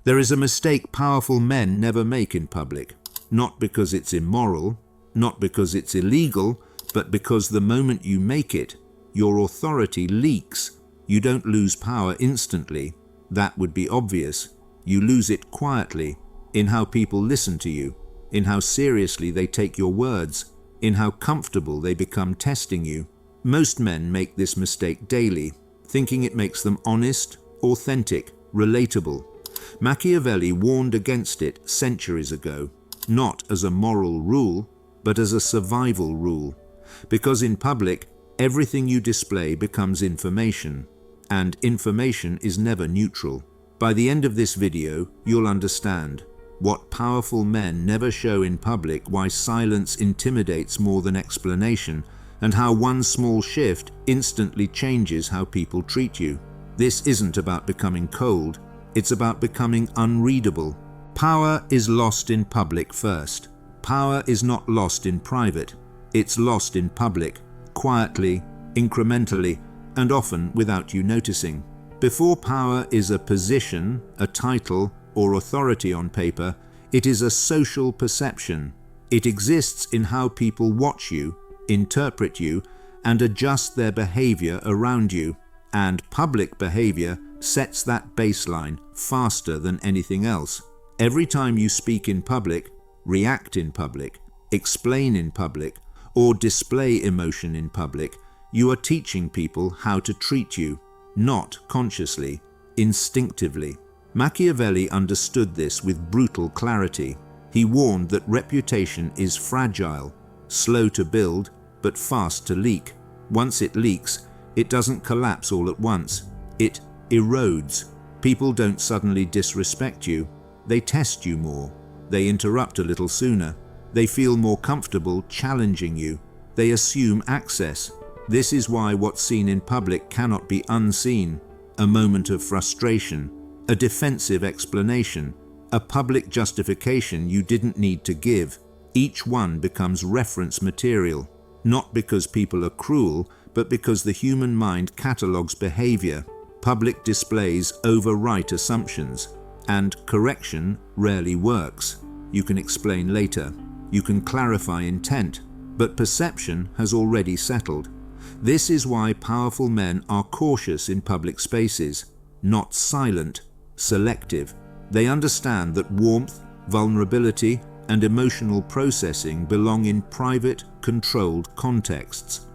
There is a mistake powerful men never make in public, not because it's immoral, not because it's illegal, but because the moment you make it, your authority leaks. You don't lose power instantly. That would be obvious. You lose it quietly, in how people listen to you, in how seriously they take your words, in how comfortable they become testing you. Most men make this mistake daily, thinking it makes them honest, authentic, relatable. Machiavelli warned against it centuries ago, not as a moral rule, but as a survival rule. Because in public, everything you display becomes information, and information is never neutral. By the end of this video, you'll understand what powerful men never show in public, why silence intimidates more than explanation, and how one small shift instantly changes how people treat you. This isn't about becoming cold, it's about becoming unreadable. Power is lost in public first. Power is not lost in private. It's lost in public, quietly, incrementally, and often without you noticing. Before power is a position, a title, or authority on paper, it is a social perception. It exists in how people watch you, interpret you, and adjust their behavior around you. And public behavior sets that baseline faster than anything else. Every time you speak in public, react in public, explain in public, or display emotion in public, you are teaching people how to treat you, not consciously, instinctively. Machiavelli understood this with brutal clarity. He warned that reputation is fragile, slow to build, but fast to leak. Once it leaks, it doesn't collapse all at once. It erodes. People don't suddenly disrespect you. They test you more. They interrupt a little sooner. They feel more comfortable challenging you. They assume access. This is why what's seen in public cannot be unseen. A moment of frustration, a defensive explanation, a public justification you didn't need to give. Each one becomes reference material, not because people are cruel, but because the human mind catalogues behavior. Public displays overwrite assumptions, and correction rarely works. You can explain later. You can clarify intent, but perception has already settled. This is why powerful men are cautious in public spaces, not silent, selective. They understand that warmth, vulnerability, and emotional processing belong in private, controlled contexts.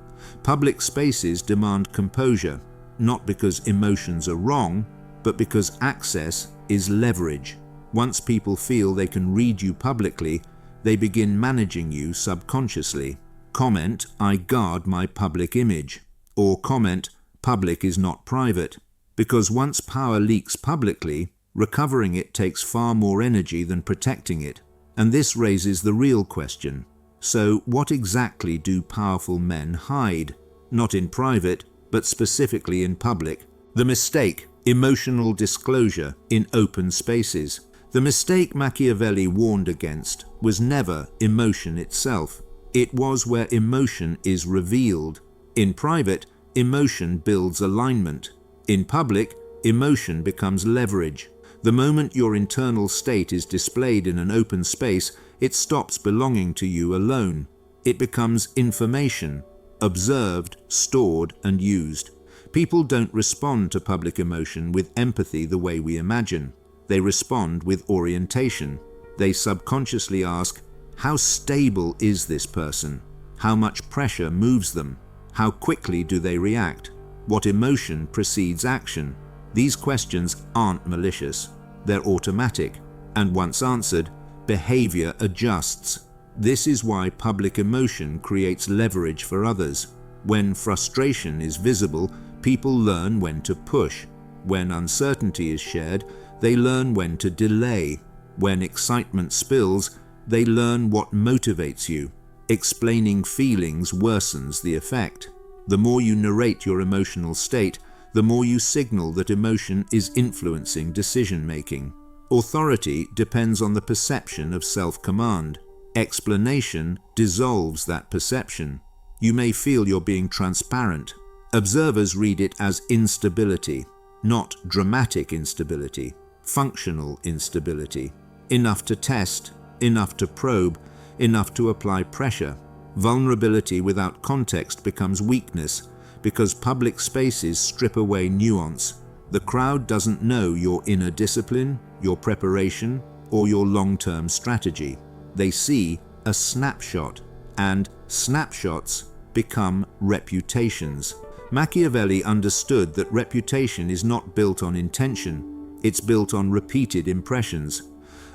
Public spaces demand composure, not because emotions are wrong, but because access is leverage. Once people feel they can read you publicly, they begin managing you subconsciously. Comment, "I guard my public image," or comment, "Public is not private." Because once power leaks publicly, recovering it takes far more energy than protecting it. And this raises the real question. So what exactly do powerful men hide? Not in private, but specifically in public. The mistake, emotional disclosure in open spaces. The mistake Machiavelli warned against was never emotion itself. It was where emotion is revealed. In private, emotion builds alignment. In public, emotion becomes leverage. The moment your internal state is displayed in an open space, it stops belonging to you alone. It becomes information, observed, stored, and used. People don't respond to public emotion with empathy the way we imagine. They respond with orientation. They subconsciously ask, how stable is this person? How much pressure moves them? How quickly do they react? What emotion precedes action? These questions aren't malicious. They're automatic. And once answered, behavior adjusts. This is why public emotion creates leverage for others. When frustration is visible, people learn when to push. When uncertainty is shared, they learn when to delay. When excitement spills, they learn what motivates you. Explaining feelings worsens the effect. The more you narrate your emotional state, the more you signal that emotion is influencing decision-making. Authority depends on the perception of self-command. Explanation dissolves that perception. You may feel you're being transparent. Observers read it as instability, not dramatic instability. functional instability. Enough to test, enough to probe, enough to apply pressure. Vulnerability without context becomes weakness because public spaces strip away nuance. The crowd doesn't know your inner discipline, your preparation, or your long-term strategy. They see a snapshot, and snapshots become reputations. Machiavelli understood that reputation is not built on intention, it's built on repeated impressions.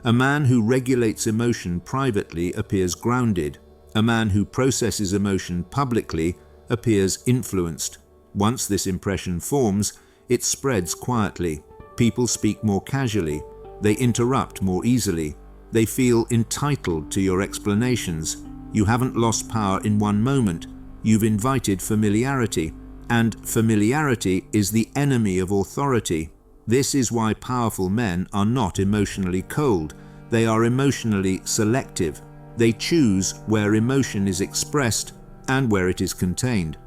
A man who regulates emotion privately appears grounded. A man who processes emotion publicly appears influenced. Once this impression forms, it spreads quietly. People speak more casually. They interrupt more easily. They feel entitled to your explanations. You haven't lost power in one moment. You've invited familiarity. And familiarity is the enemy of authority. This is why powerful men are not emotionally cold. They are emotionally selective. They choose where emotion is expressed and where it is contained.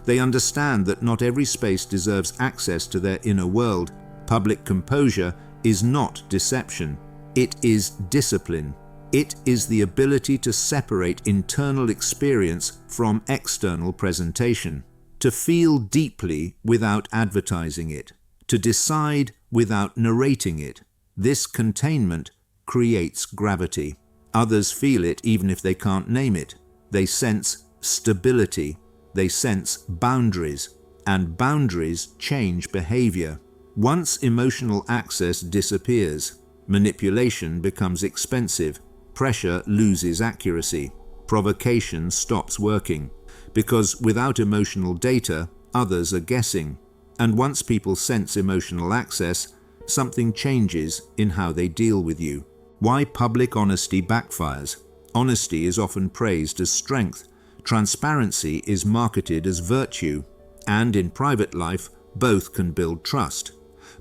They understand that not every space deserves access to their inner world. Public composure is not deception. It is discipline. It is the ability to separate internal experience from external presentation, to feel deeply without advertising it, to decide without narrating it. This containment creates gravity. Others feel it even if they can't name it. They sense stability. They sense boundaries, and boundaries change behavior. Once emotional access disappears, manipulation becomes expensive, pressure loses accuracy, provocation stops working, because without emotional data, others are guessing. And once people sense emotional access, something changes in how they deal with you. Why public honesty backfires. Honesty is often praised as strength. Transparency is marketed as virtue. And in private life, both can build trust.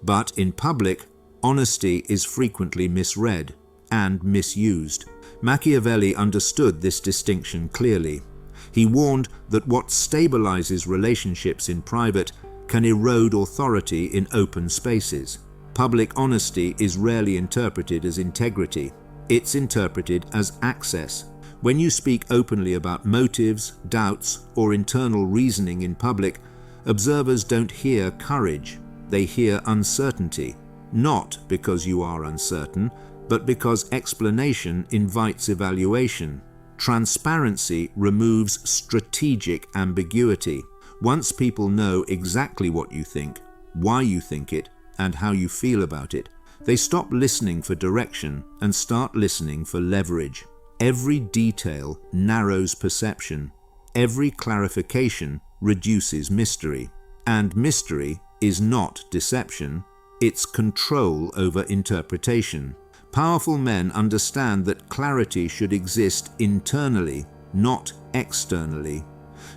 But in public, honesty is frequently misread and misused. Machiavelli understood this distinction clearly. He warned that what stabilizes relationships in private can erode authority in open spaces. Public honesty is rarely interpreted as integrity. It's interpreted as access. When you speak openly about motives, doubts, or internal reasoning in public, observers don't hear courage. They hear uncertainty, not because you are uncertain, but because explanation invites evaluation. Transparency removes strategic ambiguity. Once people know exactly what you think, why you think it, and how you feel about it, they stop listening for direction and start listening for leverage. Every detail narrows perception. Every clarification reduces mystery. And mystery is not deception, it's control over interpretation. Powerful men understand that clarity should exist internally, not externally.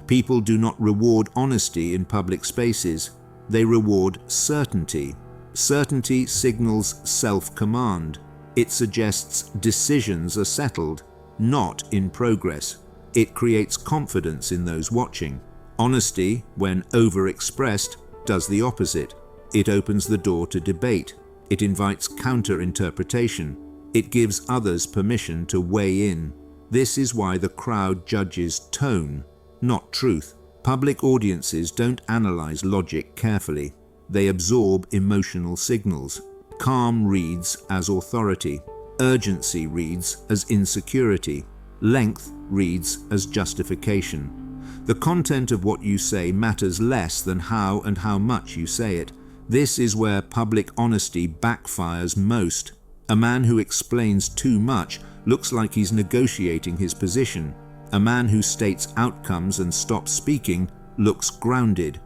People do not reward honesty in public spaces, they reward certainty. Certainty signals self-command. It suggests decisions are settled, not in progress. It creates confidence in those watching. Honesty, when overexpressed, does the opposite. It opens the door to debate. It invites counter-interpretation. It gives others permission to weigh in. This is why the crowd judges tone, not truth. Public audiences don't analyze logic carefully. They absorb emotional signals. Calm reads as authority. Urgency reads as insecurity. Length reads as justification. The content of what you say matters less than how and how much you say it. This is where public honesty backfires most. A man who explains too much looks like he's negotiating his position. A man who states outcomes and stops speaking looks grounded.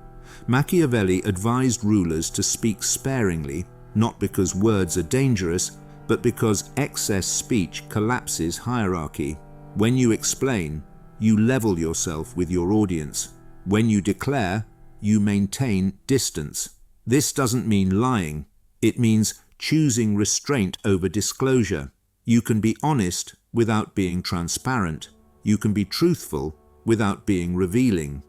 Machiavelli advised rulers to speak sparingly, not because words are dangerous, but because excess speech collapses hierarchy. When you explain, you level yourself with your audience. When you declare, you maintain distance. This doesn't mean lying. It means choosing restraint over disclosure. You can be honest without being transparent. You can be truthful without being revealing.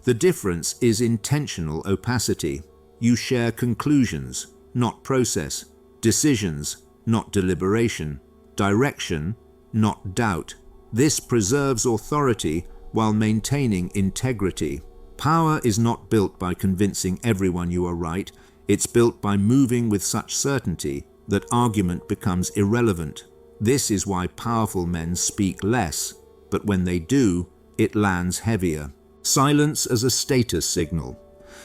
The difference is intentional opacity. You share conclusions, not process. Decisions, not deliberation. Direction, not doubt. This preserves authority while maintaining integrity. Power is not built by convincing everyone you are right. It's built by moving with such certainty that argument becomes irrelevant. This is why powerful men speak less, but when they do, it lands heavier. Silence as a status signal.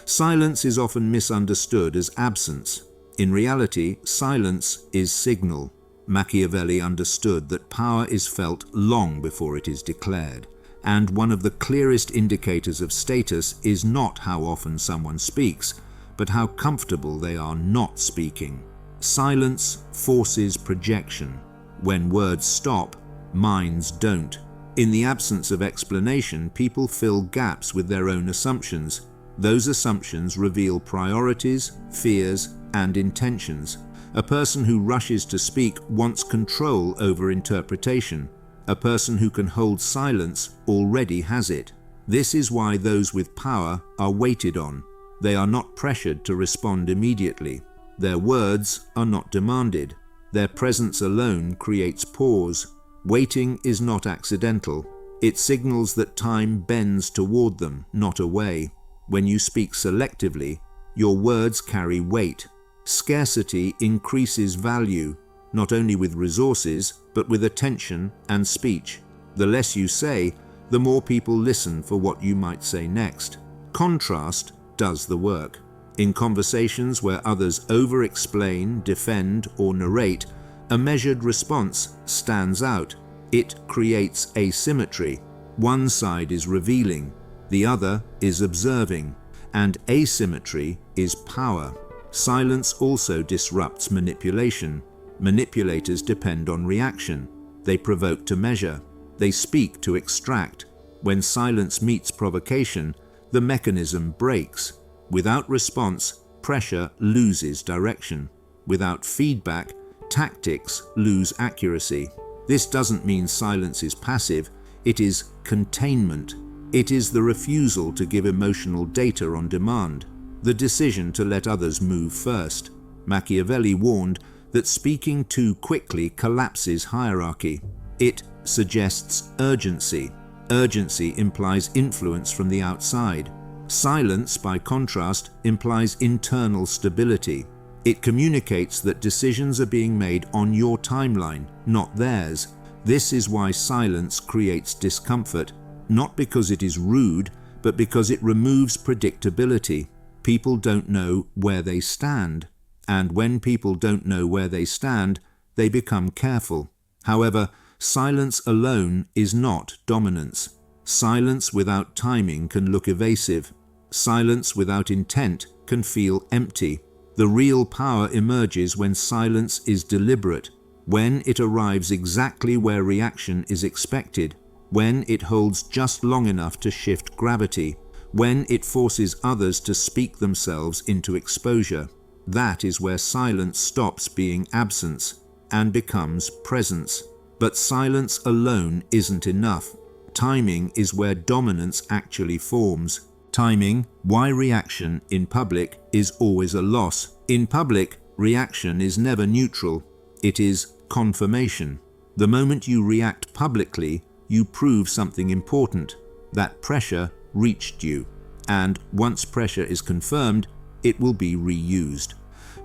Silence is often misunderstood as absence. In reality, silence is signal. Machiavelli understood that power is felt long before it is declared, and one of the clearest indicators of status is not how often someone speaks, but how comfortable they are not speaking. Silence forces projection. When words stop, minds don't. In the absence of explanation, people fill gaps with their own assumptions. Those assumptions reveal priorities, fears, and intentions. A person who rushes to speak wants control over interpretation. A person who can hold silence already has it. This is why those with power are waited on. They are not pressured to respond immediately. Their words are not demanded. Their presence alone creates pause. Waiting is not accidental. It signals that time bends toward them, not away. When you speak selectively, your words carry weight. Scarcity increases value, not only with resources, but with attention and speech. The less you say, the more people listen for what you might say next. Contrast does the work. In conversations where others over-explain, defend, or narrate, a measured response stands out. It creates asymmetry. One side is revealing, the other is observing, and asymmetry is power. Silence also disrupts manipulation. Manipulators depend on reaction. They provoke to measure. They speak to extract. When silence meets provocation, the mechanism breaks. Without response, pressure loses direction. Without feedback, tactics lose accuracy. This doesn't mean silence is passive. It is containment. It is the refusal to give emotional data on demand, the decision to let others move first. Machiavelli warned that speaking too quickly collapses hierarchy. It suggests urgency. Urgency implies influence from the outside. Silence, by contrast, implies internal stability. It communicates that decisions are being made on your timeline, not theirs. This is why silence creates discomfort, not because it is rude, but because it removes predictability. People don't know where they stand, and when people don't know where they stand, they become careful. However, silence alone is not dominance. Silence without timing can look evasive. Silence without intent can feel empty. The real power emerges when silence is deliberate, when it arrives exactly where reaction is expected, when it holds just long enough to shift gravity, when it forces others to speak themselves into exposure. That is where silence stops being absence and becomes presence. But silence alone isn't enough. Timing is where dominance actually forms. Timing, why reaction in public is always a loss. In public, reaction is never neutral. It is confirmation. The moment you react publicly, you prove something important. That pressure reached you. And once pressure is confirmed, it will be reused.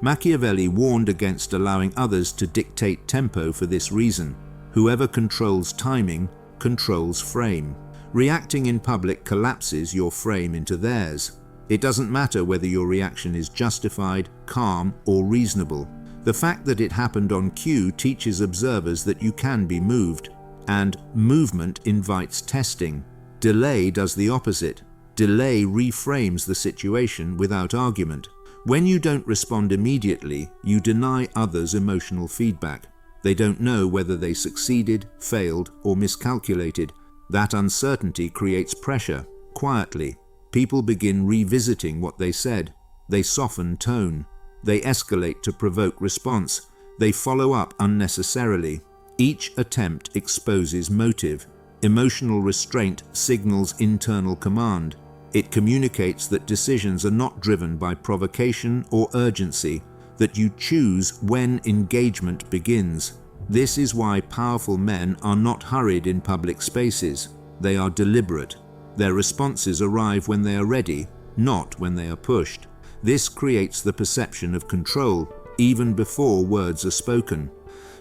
Machiavelli warned against allowing others to dictate tempo for this reason. Whoever controls timing controls frame. Reacting in public collapses your frame into theirs. It doesn't matter whether your reaction is justified, calm, or reasonable. The fact that it happened on cue teaches observers that you can be moved, and movement invites testing. Delay does the opposite. Delay reframes the situation without argument. When you don't respond immediately, you deny others emotional feedback. They don't know whether they succeeded, failed, or miscalculated. That uncertainty creates pressure. Quietly, people begin revisiting what they said. They soften tone. They escalate to provoke response. They follow up unnecessarily. Each attempt exposes motive. Emotional restraint signals internal command. It communicates that decisions are not driven by provocation or urgency, that you choose when engagement begins. This is why powerful men are not hurried in public spaces. They are deliberate. Their responses arrive when they are ready, not when they are pushed. This creates the perception of control, even before words are spoken.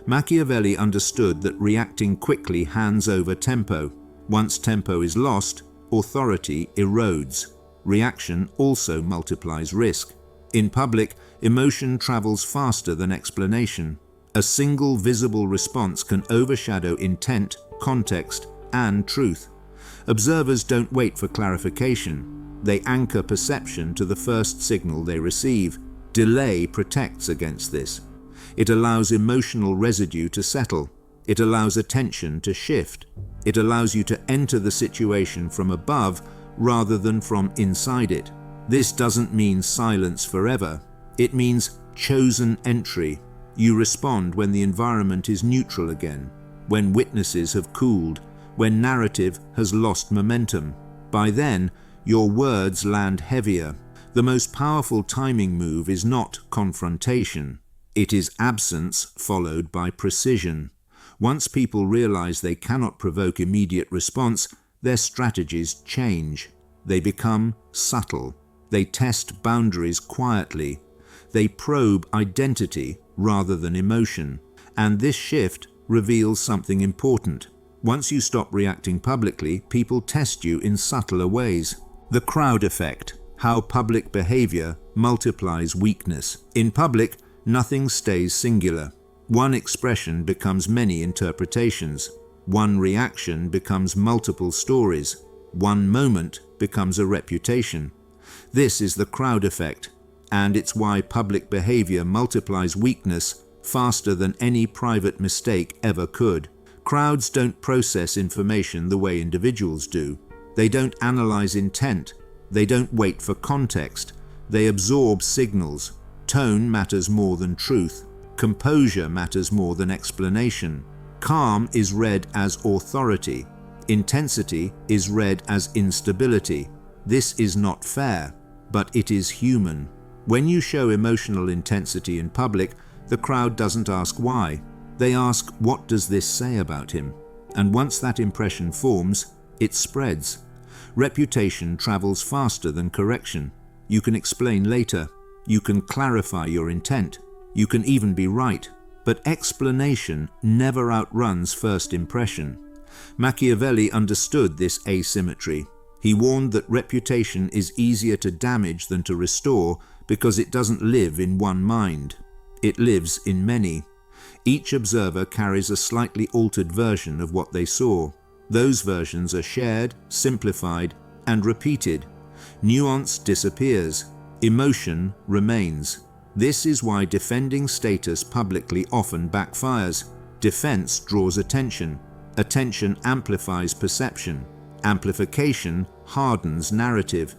Machiavelli understood that reacting quickly hands over tempo. Once tempo is lost, authority erodes. Reaction also multiplies risk. In public, emotion travels faster than explanation. A single visible response can overshadow intent, context, and truth. Observers don't wait for clarification. They anchor perception to the first signal they receive. Delay protects against this. It allows emotional residue to settle. It allows attention to shift. It allows you to enter the situation from above rather than from inside it. This doesn't mean silence forever. It means chosen entry. You respond when the environment is neutral again, when witnesses have cooled, when narrative has lost momentum. By then, your words land heavier. The most powerful timing move is not confrontation. It is absence followed by precision. Once people realize they cannot provoke immediate response, their strategies change. They become subtle. They test boundaries quietly. They probe identity rather than emotion. And this shift reveals something important. Once you stop reacting publicly, people test you in subtler ways. The crowd effect, how public behavior multiplies weakness. In public, nothing stays singular. One expression becomes many interpretations. One reaction becomes multiple stories. One moment becomes a reputation. This is the crowd effect, and it's why public behavior multiplies weakness faster than any private mistake ever could. Crowds don't process information the way individuals do. They don't analyze intent. They don't wait for context. They absorb signals. Tone matters more than truth. Composure matters more than explanation. Calm is read as authority. Intensity is read as instability. This is not fair, but it is human. When you show emotional intensity in public, the crowd doesn't ask why. They ask, what does this say about him? And once that impression forms, it spreads. Reputation travels faster than correction. You can explain later. You can clarify your intent. You can even be right. But explanation never outruns first impression. Machiavelli understood this asymmetry. He warned that reputation is easier to damage than to restore because it doesn't live in one mind. It lives in many. Each observer carries a slightly altered version of what they saw. Those versions are shared, simplified, and repeated. Nuance disappears. Emotion remains. This is why defending status publicly often backfires. Defense draws attention. Attention amplifies perception. Amplification hardens narrative.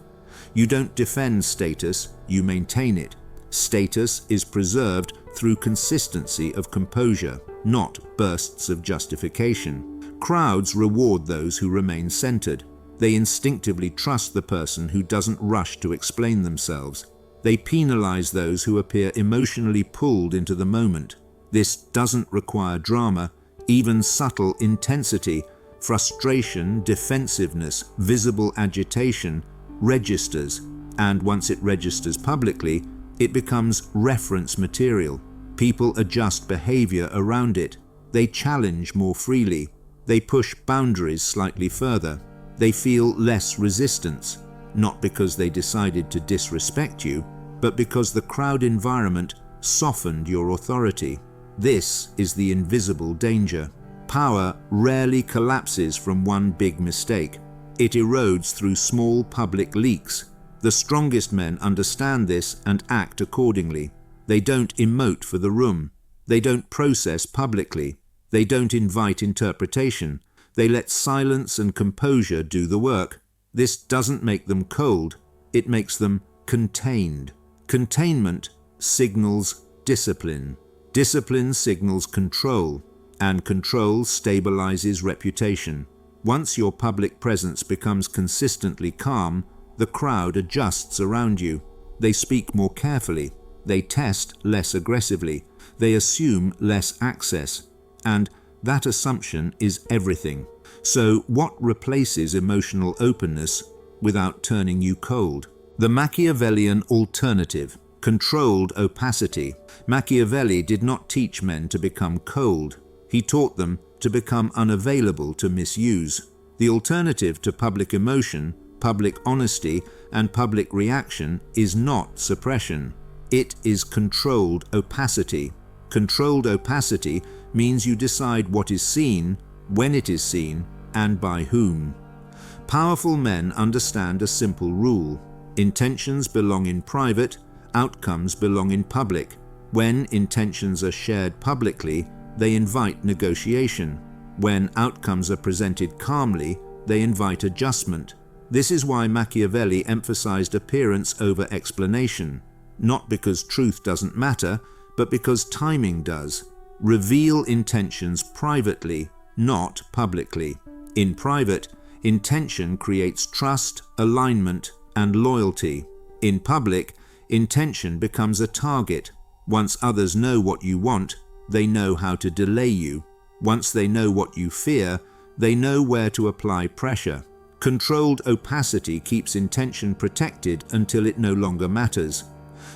You don't defend status, you maintain it. Status is preserved through consistency of composure, not bursts of justification. Crowds reward those who remain centered. They instinctively trust the person who doesn't rush to explain themselves. They penalize those who appear emotionally pulled into the moment. This doesn't require drama, even subtle intensity. Frustration, defensiveness, visible agitation registers, and once it registers publicly, it becomes reference material. People adjust behavior around it. They challenge more freely. They push boundaries slightly further. They feel less resistance, not because they decided to disrespect you, but because the crowd environment softened your authority. This is the invisible danger. Power rarely collapses from one big mistake. It erodes through small public leaks. The strongest men understand this and act accordingly. They don't emote for the room. They don't process publicly. They don't invite interpretation. They let silence and composure do the work. This doesn't make them cold. It makes them contained. Containment signals discipline. Discipline signals control, and control stabilizes reputation. Once your public presence becomes consistently calm, the crowd adjusts around you. They speak more carefully. They test less aggressively. They assume less access. And that assumption is everything. So what replaces emotional openness without turning you cold? The Machiavellian alternative, controlled opacity. Machiavelli did not teach men to become cold. He taught them to become unavailable to misuse. The alternative to public emotion, public honesty, and public reaction is not suppression. It is controlled opacity. Controlled opacity means you decide what is seen, when it is seen, and by whom. Powerful men understand a simple rule. Intentions belong in private, outcomes belong in public. When intentions are shared publicly, they invite negotiation. When outcomes are presented calmly, they invite adjustment. This is why Machiavelli emphasized appearance over explanation, not because truth doesn't matter, but because timing does. Reveal intentions privately, not publicly. In private, intention creates trust, alignment, and loyalty. In public, intention becomes a target. Once others know what you want, they know how to delay you. Once they know what you fear, they know where to apply pressure. Controlled opacity keeps intention protected until it no longer matters.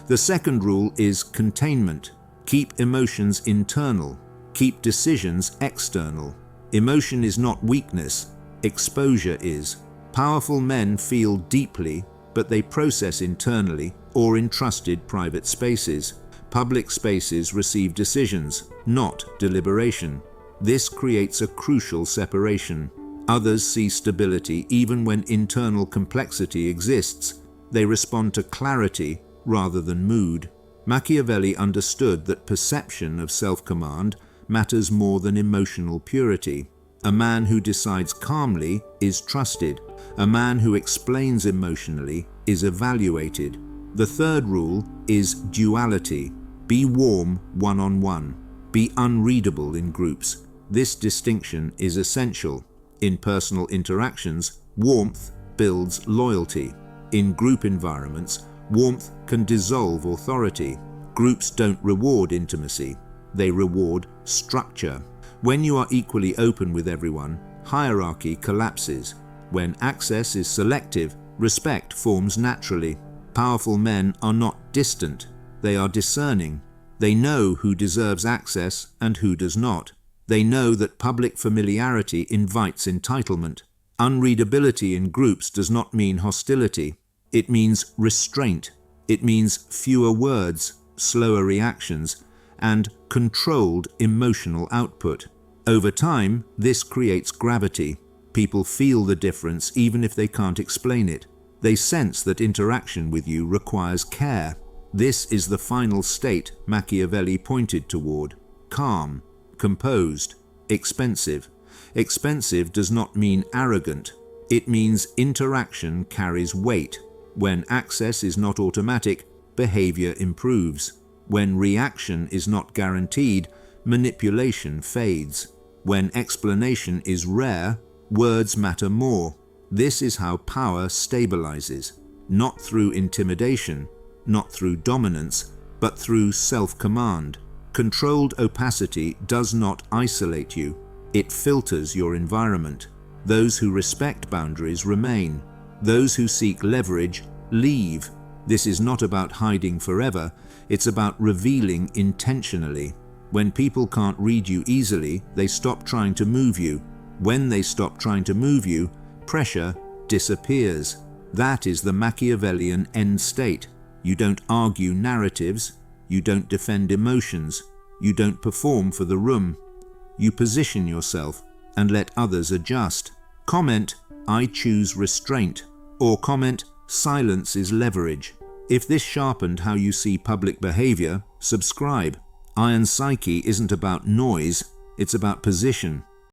The second rule is containment. Keep emotions internal. Keep decisions external. Emotion is not weakness. Exposure is. Powerful men feel deeply, but they process internally or in trusted private spaces. Public spaces receive decisions, not deliberation. This creates a crucial separation. Others see stability even when internal complexity exists. They respond to clarity rather than mood. Machiavelli understood that perception of self-command matters more than emotional purity. A man who decides calmly is trusted. A man who explains emotionally is evaluated. The third rule is duality. Be warm one-on-one. Be unreadable in groups. This distinction is essential. In personal interactions, warmth builds loyalty. In group environments, warmth can dissolve authority. Groups don't reward intimacy. They reward structure. When you are equally open with everyone, hierarchy collapses. When access is selective, respect forms naturally. Powerful men are not distant. They are discerning. They know who deserves access and who does not. They know that public familiarity invites entitlement. Unreadability in groups does not mean hostility. It means restraint. It means fewer words, slower reactions, and controlled emotional output. Over time, this creates gravity. People feel the difference even if they can't explain it. They sense that interaction with you requires care. This is the final state Machiavelli pointed toward. Calm, composed, expensive. Expensive does not mean arrogant. It means interaction carries weight. When access is not automatic, behavior improves. When reaction is not guaranteed, manipulation fades. When explanation is rare, words matter more. This is how power stabilizes, not through intimidation, not through dominance, but through self-command. Controlled opacity does not isolate you. It filters your environment. Those who respect boundaries remain. Those who seek leverage leave. This is not about hiding forever. It's about revealing intentionally. When people can't read you easily, they stop trying to move you. When they stop trying to move you, pressure disappears. That is the Machiavellian end state. You don't argue narratives. You don't defend emotions. You don't perform for the room. You position yourself and let others adjust. Comment, "I choose restraint," or comment, "Silence is leverage." If this sharpened how you see public behavior, subscribe. Iron Psyche isn't about noise, it's about position.